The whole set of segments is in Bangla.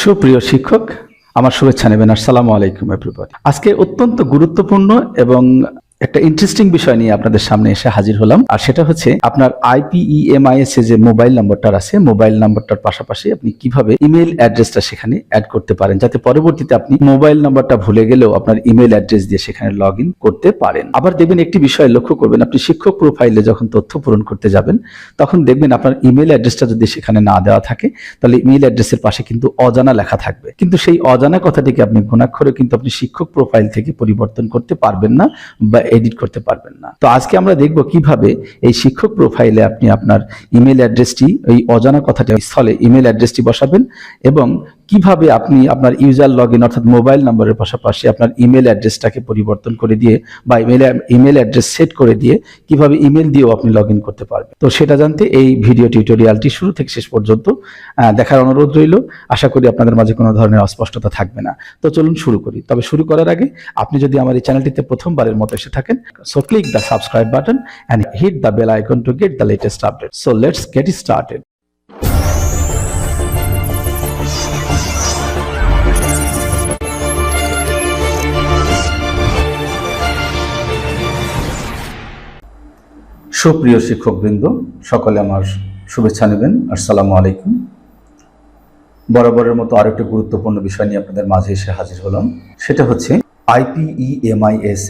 সুপ্রিয় শিক্ষক, আমার শুভেচ্ছা নেবেন। আসসালামু আলাইকুম এভরিবডি। আজকে অত্যন্ত গুরুত্বপূর্ণ এবং একটা ইন্টারেস্টিং বিষয় নিয়ে আপনাদের সামনে এসে হাজির হলাম। আর সেটা হচ্ছে আপনার IPEMIS যে মোবাইল নাম্বারটা আছে, মোবাইল নাম্বারটার পাশাপাশি আপনি কিভাবে ইমেল অ্যাড্রেসটা সেখানে অ্যাড করতে পারেন, যাতে পরবর্তীতে আপনি মোবাইল নাম্বারটা ভুলে গেলেও আপনার ইমেল অ্যাড্রেস দিয়ে সেখানে লগ ইন করতে পারেন। আবার দেখবেন একটি বিষয় লক্ষ্য করবেন, আপনি শিক্ষক প্রোফাইলে যখন তথ্য পূরণ করতে যাবেন তখন দেখবেন আপনার ইমেল অ্যাড্রেসটা যদি সেখানে না দেওয়া থাকে তাহলে ইমেল অ্যাড্রেসের পাশে কিন্তু অজানা লেখা থাকবে। কিন্তু সেই অজানা কথাটিকে আপনি ঘুণাক্ষরে কিন্তু আপনি শিক্ষক প্রোফাইল থেকে পরিবর্তন করতে পারবেন না বা এডিট করতে পারবেন না। তো আজকে আমরা দেখব কিভাবে এই শিক্ষক প্রোফাইলে আপনি আপনার ইমেল অ্যাড্রেসটি, এই অজানা কথাটি স্থলে ইমেল অ্যাড্রেসটি বসাবেন এবং কিভাবে আপনি আপনার ইউজার লগইন অর্থাৎ মোবাইল নম্বরের পাশাপাশি আপনার ইমেল অ্যাড্রেসটাকে পরিবর্তন করে দিয়ে বা ইমেল অ্যাড্রেস সেট করে দিয়ে কিভাবে ইমেল দিয়েও আপনি লগইন করতে পারবেন। তো সেটা জানতে এই ভিডিও টিউটোরিয়ালটি শুরু থেকে শেষ পর্যন্ত দেখার অনুরোধ রইল। আশা করি আপনাদের মাঝে কোনো ধরনের অস্পষ্টতা থাকবে না। তো চলুন শুরু করি। তবে শুরু করার আগে আপনি যদি আমার এই চ্যানেলটিতে প্রথমবারের মতো এসে থাকেন, so click the subscribe button and hit the bell icon to get the latest update. So let's get started. সুপ্রিয় শিক্ষকবৃন্দ, সকলে আমার শুভেচ্ছা নেবেন। আসসালামু আলাইকুম। বরাবরের মতো আরেকটি গুরুত্বপূর্ণ বিষয় নিয়ে আপনাদের মাঝে এসে হাজির হলাম। সেটা হচ্ছে IPEMIS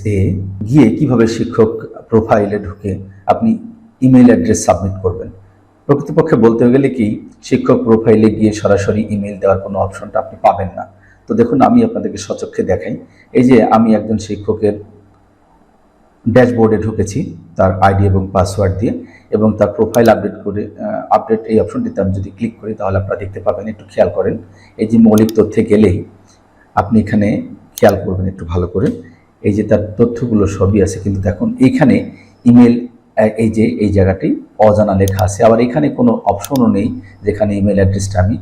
গিয়ে কিভাবে শিক্ষক প্রোফাইলে ঢুকে আপনি ইমেল অ্যাড্রেস সাবমিট করবেন। প্রকৃতপক্ষে বলতে গেলে কি, শিক্ষক প্রোফাইলে গিয়ে সরাসরি ইমেল দেওয়ার কোনো অপশনটা আপনি পাবেন না। তো দেখুন, আমি আপনাদেরকে সচক্ষে দেখাই। এই যে আমি একজন শিক্ষকের ড্যাশবোর্ডে ঢুকেছি তার আইডি এবং পাসওয়ার্ড দিয়ে, এবং তার প্রোফাইল আপডেট এই অপশনটিতে আমি যদি ক্লিক করি তাহলে আপনারা দেখতে পাবেন। একটু খেয়াল করেন, এই যে মৌলিক তথ্যে গেলেই আপনি এখানে খেয়াল করবেন একটু ভালো করে, এই যে তার তথ্যগুলো সবই আছে, কিন্তু দেখুন এইখানে ইমেল, এই যে এই জায়গাটি অজানা লেখা আছে। আবার এখানে কোনো অপশনও নেই যেখানে ইমেল অ্যাড্রেসটা আমি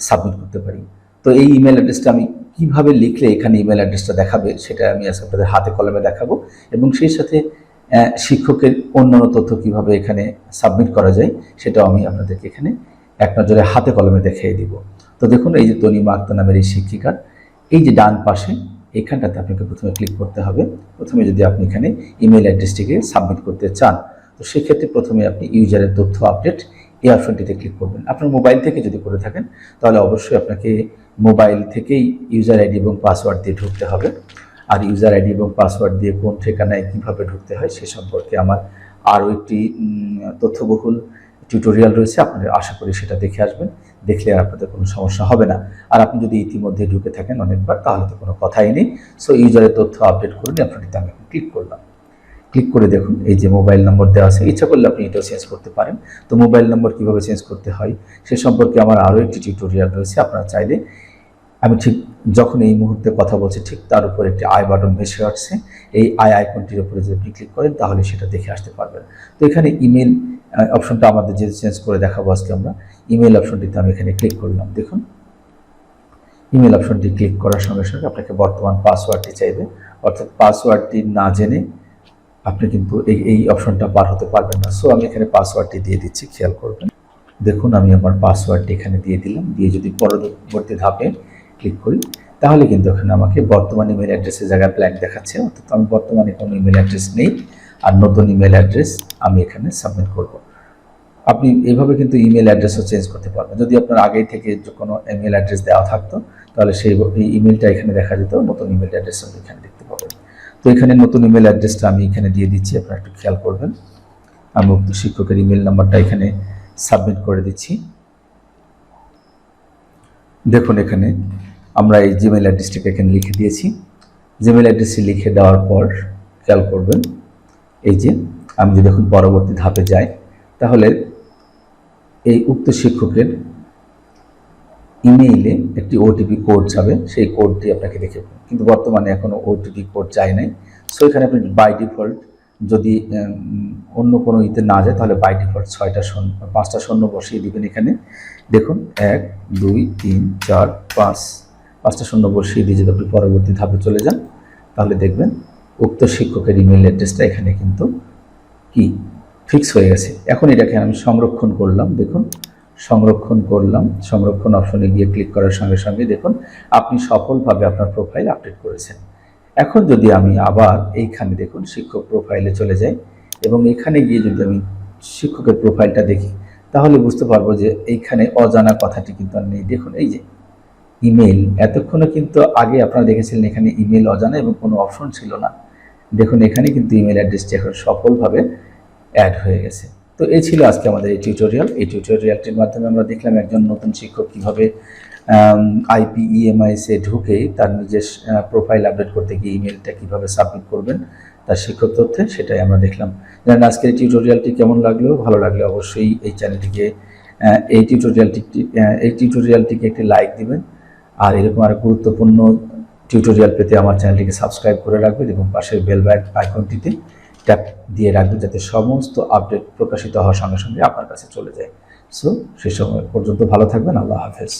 সাবমিট করতে পারি। তো এই ইমেল অ্যাড্রেসটা আমি কিভাবে লিখলে এখানে ইমেল অ্যাড্রেসটা দেখাবে সেটা আমি আজকে আপনাদের হাতে কলমে দেখাবো, এবং সেই সাথে শিক্ষকের অন্যান্য তথ্য কিভাবে এখানে সাবমিট করা যায় সেটাও আমি আপনাদেরকে এখানে এক নজরে হাতে কলমে দেখিয়ে দিব। তো দেখুন, এই যে তনিমা আক্তার নামের এই শিক্ষিকার এই যে ডান পাশে এইখানটাতে আপনাকে প্রথমে ক্লিক করতে হবে। প্রথমে যদি আপনি এখানে ইমেল অ্যাড্রেসটিকে সাবমিট করতে চান, তো সেক্ষেত্রে প্রথমে আপনি ইউজারের তথ্য আপডেট এই অপশনটিতে ক্লিক করবেন। আপনার মোবাইল থেকে যদি করে থাকেন তাহলে অবশ্যই আপনাকে মোবাইল থেকেই ইউজার আইডি এবং পাসওয়ার্ড দিয়ে ঢুকতে হবে। আর ইউজার আইডি এবং পাসওয়ার্ড দিয়ে কোন ঠিকানায় কীভাবে ঢুকতে হয় সে সম্পর্কে আমার আরও একটি তথ্যবহুল টিউটোরিয়াল রয়েছে, আপনারা আশা করি সেটা দেখে আসবেন। দেখলে আপনাদের কোনো সমস্যা হবে না। আর আপনি যদি ইতিমধ্যে ঢুকে থাকেন অনেকবার তাহলে তো কোনো কথাই নেই। সো ইউজারের তথ্য আপডেট করুন, অপশনটিতে আমি ক্লিক করলাম। ক্লিক করে দেখুন, এই যে মোবাইল নম্বর দেওয়া আছে, ইচ্ছা করলে আপনি এটাও চেঞ্জ করতে পারেন। তো মোবাইল নম্বর কীভাবে চেঞ্জ করতে হয় সে সম্পর্কে আমার আরও একটি টিউটোরিয়াল রয়েছে। আপনারা চাইলে, আমি ঠিক যখন এই মুহূর্তে কথা বলছি ঠিক তার উপর একটি আই বাটন ভেসে আসছে, এই আই আইকনটির উপরে যদি আপনি ক্লিক করেন তাহলে সেটা দেখে আসতে পারবেন। তো এখানে ইমেল অপশনটা আমাদের যে চেঞ্জ করে দেখাবো আজকে আমরা, ইমেল অপশনটিতে আমি এখানে ক্লিক করলাম। দেখুন, ইমেল অপশনটি ক্লিক করার সঙ্গে সঙ্গে আপনাকে বর্তমান পাসওয়ার্ডটি চাইবে, অর্থাৎ পাসওয়ার্ডটি না জেনে আপনি কিন্তু এই অপশনটা পার হতে পারবেন না। সো আমি এখানে পাসওয়ার্ডটি দিয়ে দিচ্ছি, খেয়াল করবেন। দেখুন, আমি আমার পাসওয়ার্ডটি এখানে দিয়ে দিলাম। দিয়ে যদি পরবর্তী ধাপে ক্লিক করি তাহলে কিন্তু এখানে আমাকে বর্তমান ইমেল অ্যাড্রেসের জায়গায় ব্ল্যাঙ্ক দেখাচ্ছে, অর্থাৎ আমি বর্তমানে কোনো ইমেল অ্যাড্রেস নেই। আর নতুন ইমেল অ্যাড্রেস আমি এখানে সাবমিট করব। আপনি এইভাবে কিন্তু ইমেল অ্যাড্রেসও চেঞ্জ করতে পারবেন। যদি আপনার আগেই থেকে কোনো ইমেল অ্যাড্রেস দেওয়া থাকতো তাহলে সেই ইমেলটা এখানে দেখা যেত, নতুন ইমেল অ্যাড্রেস আপনি এখানে দেখতে পাবেন। তো এখানে নতুন ইমেল অ্যাড্রেসটা আমি এখানে দিয়ে দিচ্ছি, আপনারা একটু খেয়াল করবেন। আমি উক্ত শিক্ষকের ইমেল নাম্বারটা এখানে সাবমিট করে দিচ্ছি। দেখুন, এখানে আমরা এই জিমেল অ্যাড্রেসটিকে এখানে লিখে দিয়েছি। জিমেল অ্যাড্রেসটি লিখে দেওয়ার পর খেয়াল করবেন, এই যে আমি যদি এখন পরবর্তী ধাপে যাই তাহলে এই উক্ত শিক্ষকের ইমেইলে একটি ওটিপি কোড যাবে, সেই কোডটি আপনাকে দেখে, কিন্তু বর্তমানে এখনও ওটিপি কোড যায় নাই। সো এখানে আপনি বাই ডিফল্ট যদি অন্য কোনো ইতে না যায় তাহলে বাই ডিফল্ট 5টা শূন্য বসিয়ে দিবেন। এখানে দেখুন 1 2 3 4 5টা শূন্য বসিয়ে দিয়ে যদি আপনি পরবর্তী ধাপে চলে যান তাহলে দেখবেন উক্ত শিক্ষকের ইমেল অ্যাড্রেসটা এখানে কিন্তু কি ফিক্স হয়ে গেছে। এখন এটাকে আমি সংরক্ষণ করলাম। দেখুন, সংরক্ষণ করলাম। সংরক্ষণ অপশনে গিয়ে ক্লিক করার সঙ্গে সঙ্গে দেখুন আপনি সফলভাবে আপনার প্রোফাইল আপডেট করেছেন। এখন যদি আমি আবার এইখানে দেখুন শিক্ষক প্রোফাইলে চলে যাই এবং এখানে গিয়ে যদি আমি শিক্ষকের প্রোফাইলটা দেখি, তাহলে বুঝতে পারবো যে এইখানে অজানা কথাটি কিন্তু আর নেই। দেখুন এই যে ইমেল, এতক্ষণে কিন্তু আগে আপনারা দেখেছিলেন এখানে ইমেল অজানা এবং কোনো অপশন ছিল না। দেখুন এখানে কিন্তু ইমেল অ্যাড্রেসটি এখন সফলভাবে অ্যাড হয়ে গেছে। তো এই ছিল আজকে আমাদের এই টিউটোরিয়াল। এই টিউটোরিয়ালটির মাধ্যমে আমরা দেখলাম একজন নতুন শিক্ষক কীভাবে IPEMIS-এ ঢুকে তার নিজের প্রোফাইল আপডেট করতে গিয়ে ইমেলটা কীভাবে সাবমিট করবেন তার শিক্ষক তথ্যে, সেটাই আমরা দেখলাম। জানেন আজকের এই টিউটোরিয়ালটি কেমন লাগলো? ভালো লাগলে অবশ্যই এই চ্যানেলটিকে এই টিউটোরিয়ালটিকে একটি লাইক দিবেন, আর এরকম আরও গুরুত্বপূর্ণ টিউটোরিয়াল পেতে আমার চ্যানেলটিকে সাবস্ক্রাইব করে রাখবেন এবং পাশের বেল আইকনটিতে ট্যাপ দিয়ে রাখবেন যাতে সমস্ত আপডেট প্রকাশিত হওয়ার সঙ্গে সঙ্গে আপনার কাছে চলে যায়। সো সে সময় পর্যন্ত ভালো থাকবেন। আল্লাহ হাফেজ।